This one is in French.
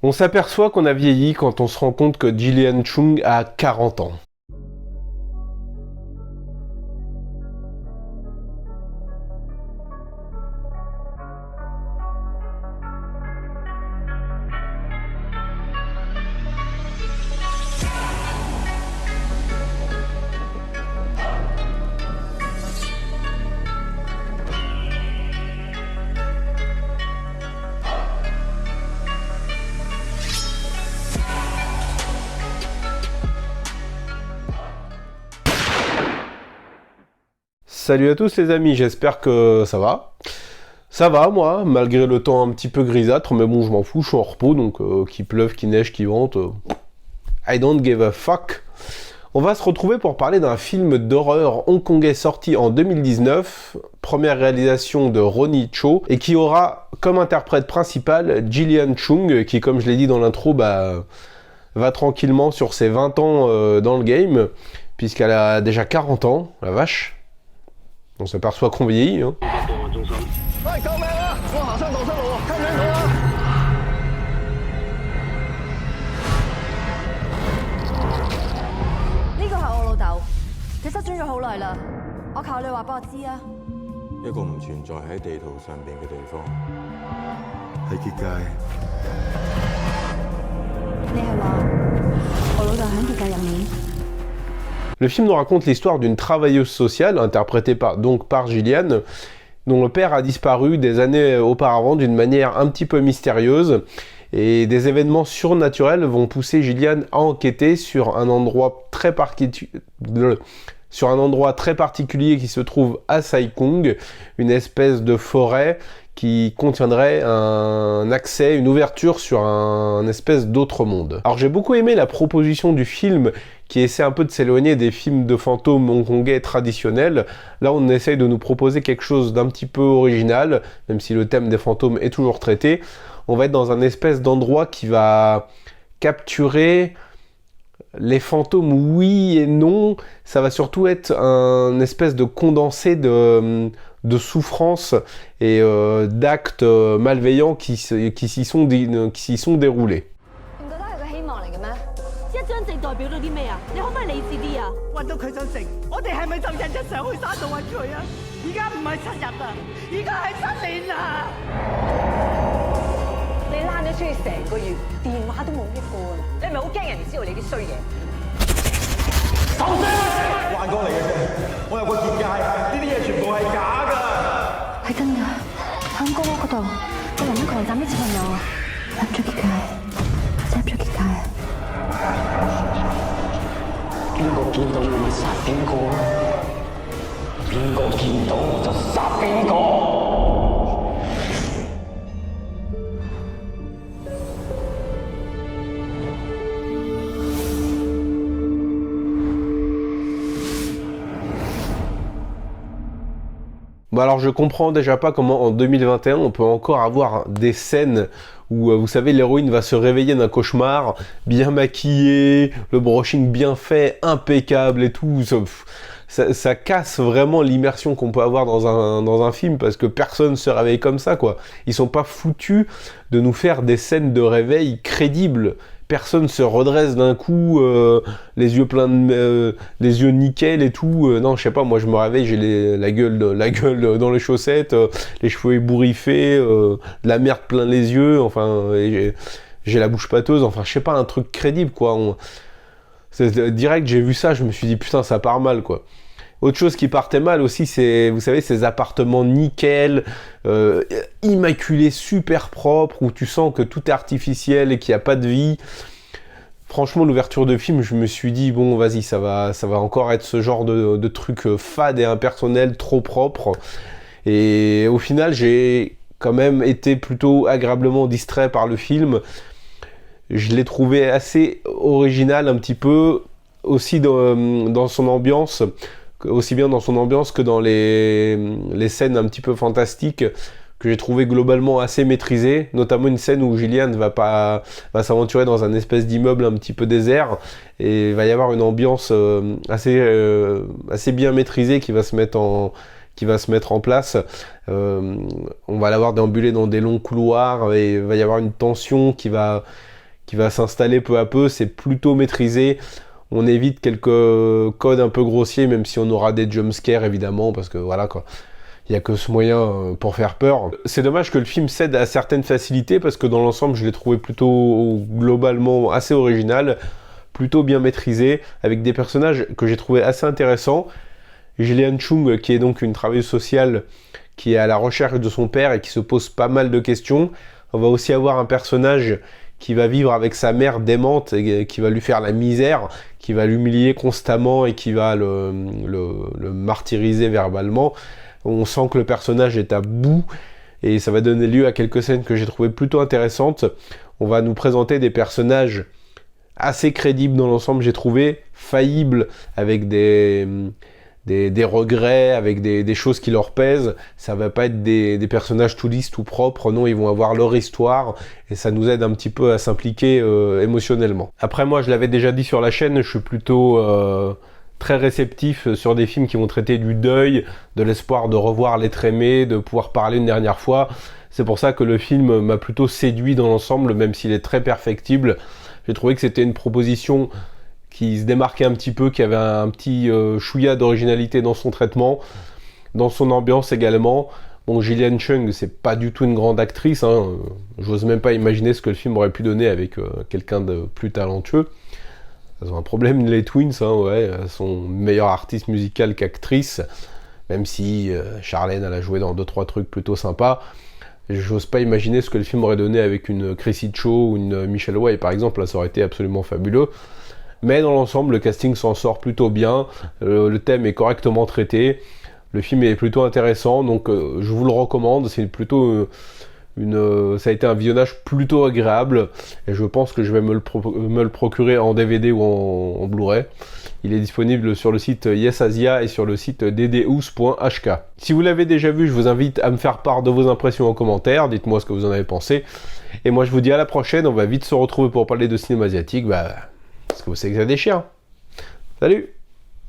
On s'aperçoit qu'on a vieilli quand on se rend compte que Gillian Chung a 40 ans. Salut à tous les amis, j'espère que ça va. Ça va moi, malgré le temps un petit peu grisâtre, mais bon je m'en fous, je suis en repos, donc qu'il pleuve, qu'il neige, qu'il vente, I don't give a fuck. On va se retrouver pour parler d'un film d'horreur hongkongais sorti en 2019, première réalisation de Ronnie Cho, et qui aura comme interprète principale Gillian Chung, qui comme je l'ai dit dans l'intro, va tranquillement sur ses 20 ans dans le game, puisqu'elle a déjà 40 ans, la vache. On s'aperçoit qu'on vieillit, hein. Le film nous raconte l'histoire d'une travailleuse sociale, interprétée par Gillian, dont le père a disparu des années auparavant d'une manière un petit peu mystérieuse, et des événements surnaturels vont pousser Gillian à enquêter sur un endroit très particulier qui se trouve à Sai Kung, une espèce de forêt qui contiendrait un accès, une ouverture sur un espèce d'autre monde. Alors j'ai beaucoup aimé la proposition du film qui essaie un peu de s'éloigner des films de fantômes hongkongais traditionnels. Là on essaye de nous proposer quelque chose d'un petit peu original, même si le thème des fantômes est toujours traité. On va être dans un espèce d'endroit qui va capturer les fantômes, oui et non. Ça va surtout être un espèce de condensé de souffrances et d'actes malveillants qui s'y sont déroulés. Bon alors je comprends déjà pas comment en 2021 on peut encore avoir des scènes où vous savez l'héroïne va se réveiller d'un cauchemar, bien maquillée, le brushing bien fait, impeccable et tout. Ça casse vraiment l'immersion qu'on peut avoir dans un film parce que personne se réveille comme ça quoi. Ils sont pas foutus de nous faire des scènes de réveil crédibles. Personne se redresse d'un coup, les yeux pleins de, les yeux nickel et tout. Non, je sais pas, moi je me réveille, j'ai la gueule dans les chaussettes, les cheveux ébouriffés, de la merde plein les yeux, enfin, j'ai la bouche pâteuse, enfin, je sais pas, un truc crédible quoi. Direct, j'ai vu ça, je me suis dit putain, ça part mal quoi. Autre chose qui partait mal aussi, c'est, vous savez, ces appartements nickel, immaculés, super propres, où tu sens que tout est artificiel et qu'il n'y a pas de vie. Franchement, l'ouverture de film, je me suis dit, bon, vas-y, ça va encore être ce genre de truc fade et impersonnel, trop propre. Et au final, j'ai quand même été plutôt agréablement distrait par le film. Je l'ai trouvé assez original, un petit peu, aussi dans son ambiance, aussi bien dans son ambiance que dans les scènes un petit peu fantastiques que j'ai trouvé globalement assez maîtrisées, notamment une scène où Gillian va s'aventurer dans un espèce d'immeuble un petit peu désert et il va y avoir une ambiance assez bien maîtrisée qui va se mettre en place. On va la voir déambuler dans des longs couloirs et il va y avoir une tension qui va qui va s'installer peu à peu, c'est plutôt maîtrisé. On évite quelques codes un peu grossiers, même si on aura des jumpscares évidemment, parce que voilà quoi. Il n'y a que ce moyen pour faire peur. C'est dommage que le film cède à certaines facilités, parce que dans l'ensemble, je l'ai trouvé plutôt globalement assez original, plutôt bien maîtrisé, avec des personnages que j'ai trouvé assez intéressants. Gillian Chung, qui est donc une travailleuse sociale, qui est à la recherche de son père et qui se pose pas mal de questions. On va aussi avoir un personnage qui va vivre avec sa mère démente et qui va lui faire la misère, qui va l'humilier constamment et qui va le martyriser verbalement. On sent que le personnage est à bout et ça va donner lieu à quelques scènes que j'ai trouvées plutôt intéressantes. On va nous présenter des personnages assez crédibles dans l'ensemble, j'ai trouvé, faillibles, avec des regrets, avec des choses qui leur pèsent. Ça va pas être des personnages tout lisses, tout propres, non, ils vont avoir leur histoire et ça nous aide un petit peu à s'impliquer émotionnellement. Après, moi, je l'avais déjà dit sur la chaîne, je suis plutôt très réceptif sur des films qui vont traiter du deuil, de l'espoir de revoir l'être aimé, de pouvoir parler une dernière fois. C'est pour ça que le film m'a plutôt séduit dans l'ensemble, même s'il est très perfectible. J'ai trouvé que c'était une proposition qui se démarquait un petit peu, qui avait un petit chouïa d'originalité dans son traitement, dans son ambiance également. Bon, Gillian Chung, c'est pas du tout une grande actrice, hein. J'ose même pas imaginer ce que le film aurait pu donner avec quelqu'un de plus talentueux. Elles ont un problème, les Twins, hein, ouais, elles sont meilleures artistes musicales qu'actrices, même si Charlène, elle a joué dans 2-3 trucs plutôt sympas. J'ose pas imaginer ce que le film aurait donné avec une Chrissy Cho ou une Michelle Way, par exemple, là, ça aurait été absolument fabuleux. Mais dans l'ensemble, le casting s'en sort plutôt bien, le thème est correctement traité, le film est plutôt intéressant, donc je vous le recommande, c'est plutôt ça a été un visionnage plutôt agréable, et je pense que je vais me le procurer en DVD ou en Blu-ray. Il est disponible sur le site YesAsia et sur le site ddous.hk. Si vous l'avez déjà vu, je vous invite à me faire part de vos impressions en commentaire, dites-moi ce que vous en avez pensé, et moi je vous dis à la prochaine, on va vite se retrouver pour parler de cinéma asiatique, parce que vous savez que ça déchire. Salut!